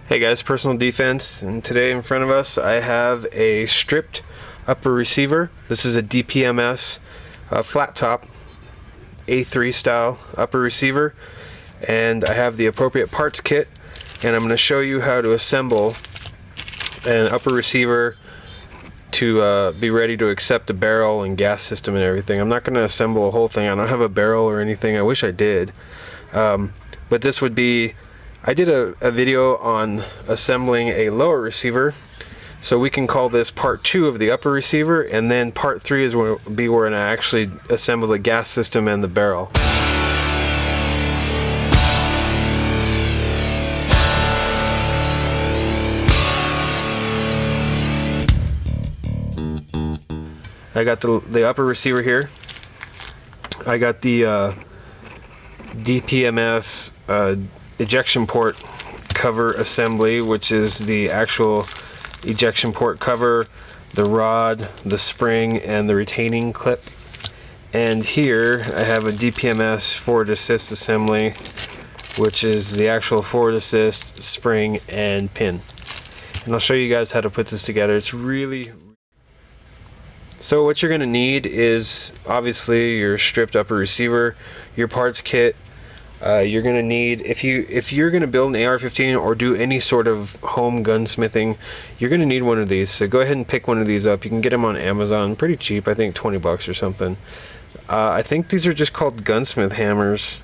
Hey guys, Personal Defense, and today in front of us I have a stripped upper receiver. This is a DPMS flat top A3 style upper receiver, and I have the appropriate parts kit, and I'm going to show you how to assemble an upper receiver to be ready to accept a barrel and gas system and everything. I'm not going to assemble a whole thing. I don't have a barrel or anything. I wish I did, but this would be, I did a video on assembling a lower receiver, so we can call this part 2 of the upper receiver, and then part 3 is where I actually assemble the gas system and the barrel. I got the upper receiver here. I got the DPMS ejection port cover assembly, which is the actual ejection port cover, the rod, the spring, and the retaining clip. And here I have a DPMS forward assist assembly, which is the actual forward assist, spring, and pin. And I'll show you guys how to put this together. It's really... So what you're going to need is obviously your stripped upper receiver, your parts kit. You're going to need, if you're going to build an AR-15 or do any sort of home gunsmithing, you're going to need one of these. So go ahead and pick one of these up. You can get them on Amazon, pretty cheap, I think 20 bucks or something. I think these are just called gunsmith hammers.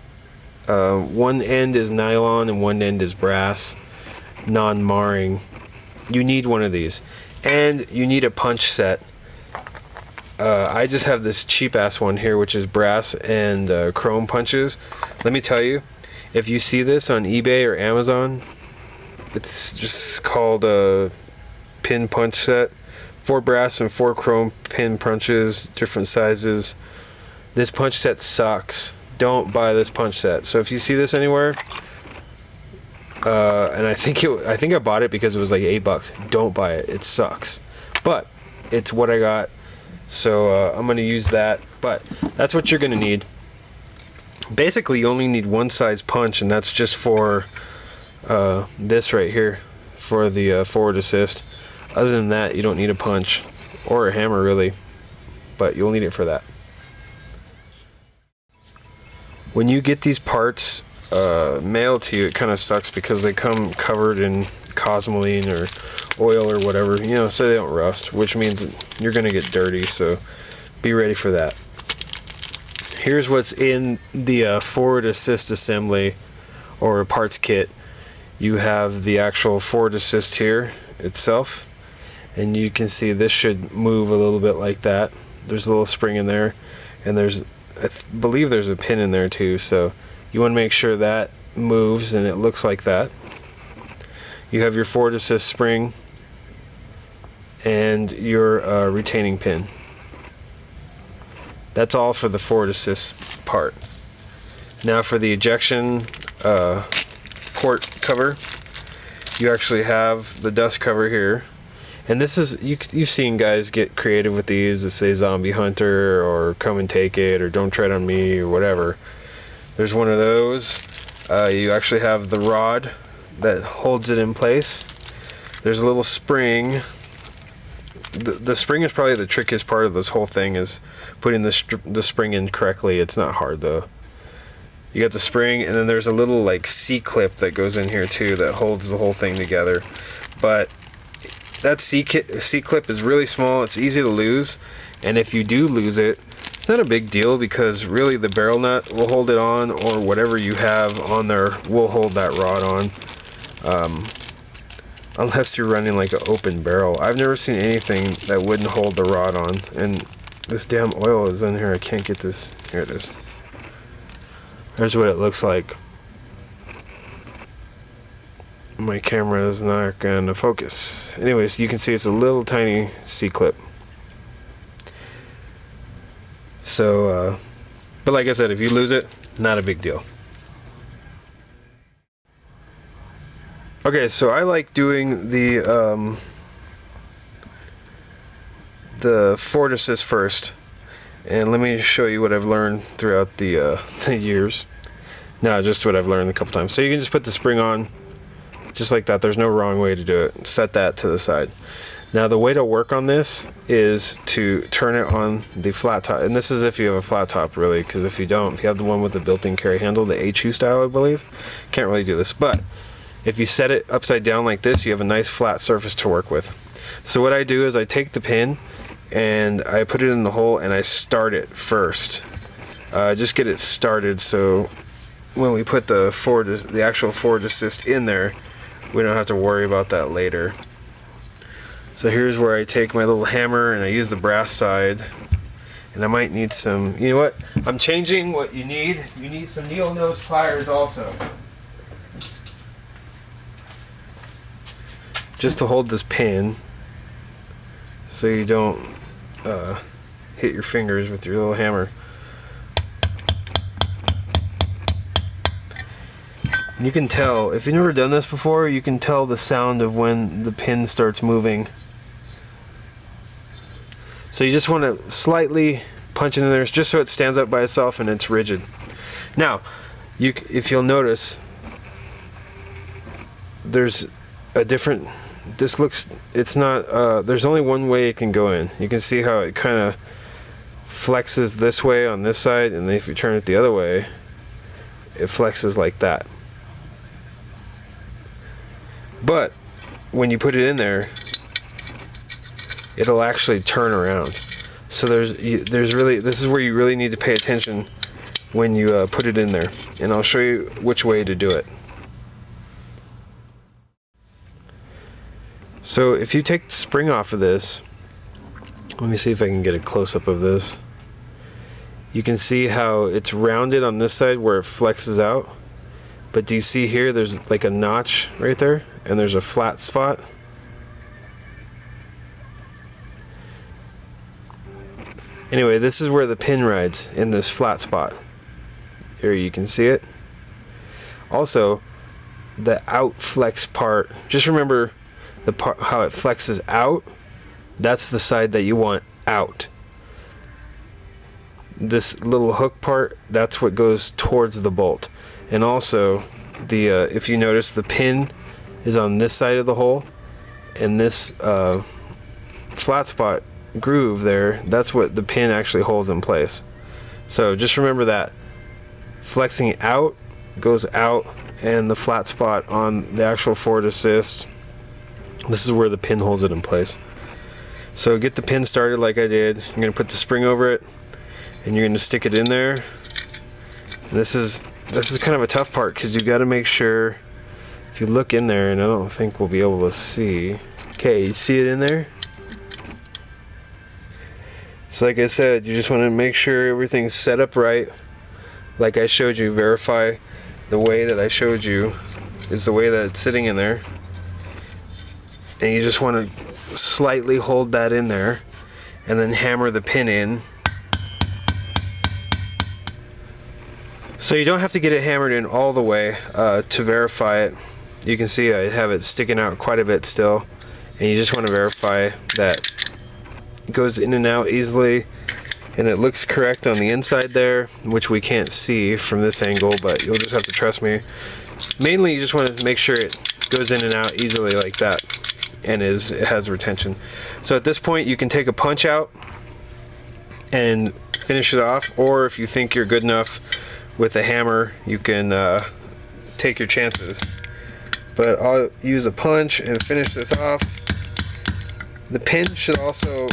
One end is nylon and one end is brass, non-marring. You need one of these, and you need a punch set. I just have this cheap ass one here, which is brass and chrome punches. Let me tell you, if you see this on eBay or Amazon, it's just called a pin punch set. 4 brass and 4 chrome pin punches, different sizes. This punch set sucks. Don't buy this punch set. So if you see this anywhere, and I think I bought it because it was like $8. Don't buy it. It sucks. But it's what I got. So I'm going to use that, but that's what you're going to need. Basically, you only need one size punch, and that's just for this right here, for the forward assist. Other than that, you don't need a punch, or a hammer really, but you'll need it for that. When you get these parts mailed to you, it kind of sucks because they come covered in Cosmoline or oil or whatever, you know, so they don't rust, which means you're gonna get dirty, so be ready for that. Here's what's in the forward assist assembly or parts kit. You have the actual forward assist here itself, and you can see this should move a little bit like that. There's a little spring in there, and I believe there's a pin in there too, so you want to make sure that moves and it looks like that. You have your forward assist spring and your retaining pin. That's all for the forward assist part. Now for the ejection port cover, you actually have the dust cover here. And this is, you've seen guys get creative with these that say zombie hunter or come and take it or don't tread on me or whatever. There's one of those. You actually have the rod that holds it in place. There's a little spring. The spring is probably the trickiest part of this whole thing, is putting the spring in correctly. It's not hard though. You got the spring, and then there's a little like C-clip that goes in here too that holds the whole thing together. But that C-clip is really small. It's easy to lose, and if you do lose it, it's not a big deal because really the barrel nut will hold it on, or whatever you have on there will hold that rod on. Unless you're running like an open barrel. I've never seen anything that wouldn't hold the rod on. And this damn oil is in here. I can't get this. Here it is. There's what it looks like. My camera is not going to focus. Anyways, you can see it's a little tiny C-clip. So, but like I said, if you lose it, not a big deal. Okay, so I like doing the forward assist first, and let me show you what I've learned throughout the years. No, just what I've learned a couple times. So you can just put the spring on, just like that. There's no wrong way to do it. Set that to the side. Now the way to work on this is to turn it on the flat top, and this is if you have a flat top, really, because if you don't, if you have the one with the built-in carry handle, the HU style, I believe, can't really do this. But if you set it upside down like this, you have a nice flat surface to work with. So what I do is I take the pin and I put it in the hole and I start it first. Just get it started so when we put the actual forward assist in there, we don't have to worry about that later. So here's where I take my little hammer and I use the brass side, and I might need some, you know what, I'm changing what you need. You need some needle nose pliers also, just to hold this pin so you don't hit your fingers with your little hammer. And you can tell, if you've never done this before, you can tell the sound of when the pin starts moving. So you just want to slightly punch it in there just so it stands up by itself and it's rigid. Now, if you'll notice, there's a different, it's not, there's only one way it can go in. You can see how it kind of flexes this way on this side, and then if you turn it the other way, it flexes like that. But when you put it in there, it'll actually turn around. So there's really, this is where you really need to pay attention when you put it in there, and I'll show you which way to do it. So if you take the spring off of this, let me see if I can get a close-up of this. You can see how it's rounded on this side where it flexes out, but do you see here there's like a notch right there, and there's a flat spot? Anyway, this is where the pin rides, in this flat spot. Here you can see it. Also, the out flex part, just remember the part how it flexes out, that's the side that you want out. This little hook part, that's what goes towards the bolt. And also, if you notice, the pin is on this side of the hole, and this flat spot groove there, that's what the pin actually holds in place. So just remember that. Flexing out goes out, and the flat spot on the actual forward assist, this is where the pin holds it in place. So get the pin started like I did. You're going to put the spring over it, and you're going to stick it in there. And this is kind of a tough part, because you got to make sure, if you look in there, and I don't think we'll be able to see. Okay, you see it in there? So like I said, you just want to make sure everything's set up right. Like I showed you, verify the way that I showed you is the way that it's sitting in there. And you just want to slightly hold that in there, and then hammer the pin in. So you don't have to get it hammered in all the way to verify it. You can see I have it sticking out quite a bit still, and you just want to verify that it goes in and out easily and it looks correct on the inside there, which we can't see from this angle, but you'll just have to trust me. Mainly you just want to make sure it goes in and out easily like that, and it has retention. So at this point you can take a punch out and finish it off, or if you think you're good enough with a hammer, you can take your chances. But I'll use a punch and finish this off. The pin should also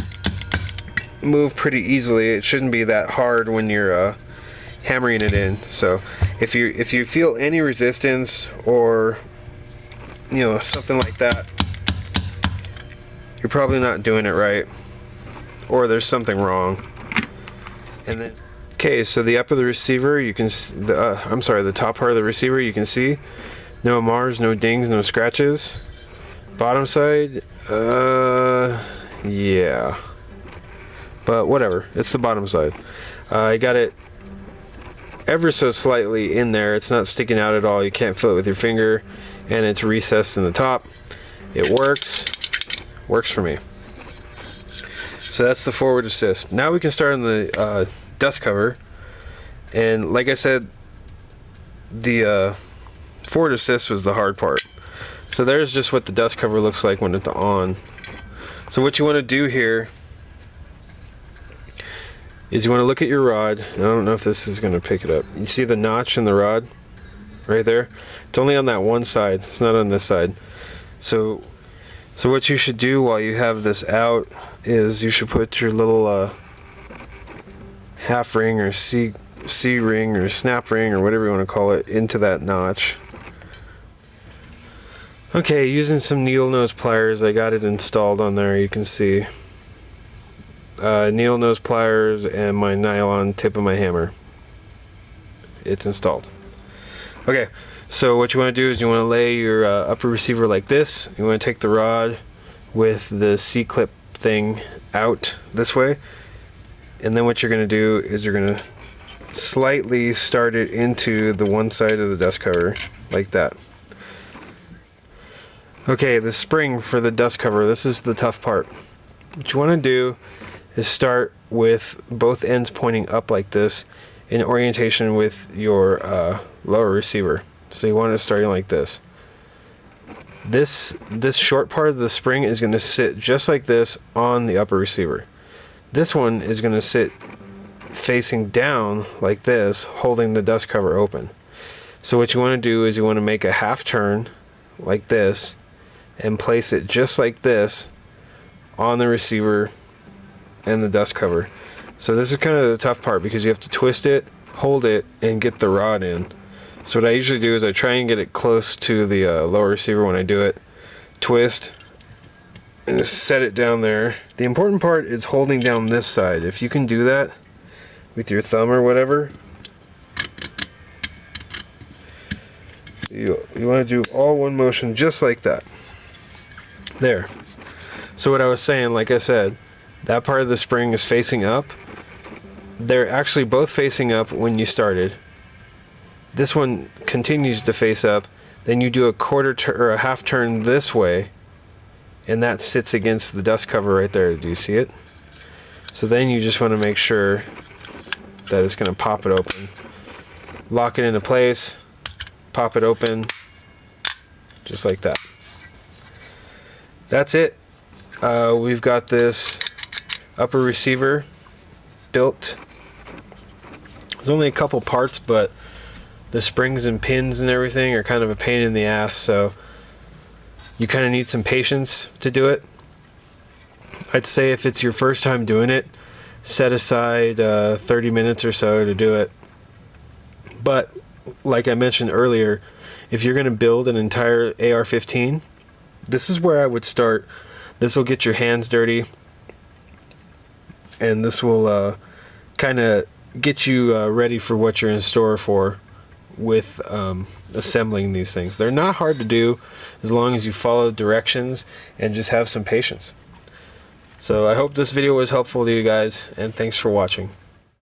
move pretty easily. It shouldn't be that hard when you're hammering it in. So if you feel any resistance or something like that, you're probably not doing it right, or there's something wrong. And then okay, so the up of the receiver, you can the top part of the receiver, you can see no mars, no dings, no scratches. Bottom side, yeah, but whatever, it's the bottom side. I got it ever so slightly in there. It's not sticking out at all. You can't feel it with your finger, and it's recessed in the top. It works for me. So that's the forward assist. Now we can start on the dust cover, and like I said, the forward assist was the hard part. So there's just what the dust cover looks like when it's on. So what you want to do here is you want to look at your rod. I don't know if this is going to pick it up. You see the notch in the rod right there? It's only on that one side. It's not on this side. So what you should do while you have this out is you should put your little half ring or C ring or snap ring or whatever you want to call it into that notch. Okay, using some needle nose pliers, I got it installed on there. You can see needle nose pliers and my nylon tip of my hammer. It's installed. Okay, so what you want to do is you want to lay your upper receiver like this. You want to take the rod with the C-clip thing out this way, and then what you're going to do is you're going to slightly start it into the one side of the dust cover like that. Okay, the spring for the dust cover, this is the tough part. What you want to do is start with both ends pointing up like this in orientation with your lower receiver. So you want it starting like this. This short part of the spring is going to sit just like this on the upper receiver. This one is going to sit facing down like this, holding the dust cover open. So what you want to do is you want to make a half turn like this and place it just like this on the receiver and the dust cover. So this is kind of the tough part because you have to twist it, hold it, and get the rod in. So what I usually do is I try and get it close to the lower receiver when I do it, twist, and just set it down there. The important part is holding down this side. If you can do that with your thumb or whatever, so you want to do all one motion just like that. There. So what I was saying, like I said, that part of the spring is facing up. They're actually both facing up when you started. This one continues to face up. Then you do a quarter turn or a half turn this way, and that sits against the dust cover right there. Do you see it? So then you just want to make sure that it's going to pop it open. Lock it into place, pop it open, just like that. That's it. We've got this upper receiver built. There's only a couple parts, but the springs and pins and everything are kind of a pain in the ass, so you kind of need some patience to do it. I'd say if it's your first time doing it, set aside 30 minutes or so to do it. But like I mentioned earlier, if you're going to build an entire AR-15, this is where I would start. This will get your hands dirty, and this will kind of get you ready for what you're in store for with assembling these things. They're not hard to do as long as you follow directions and just have some patience. So I hope this video was helpful to you guys, and thanks for watching.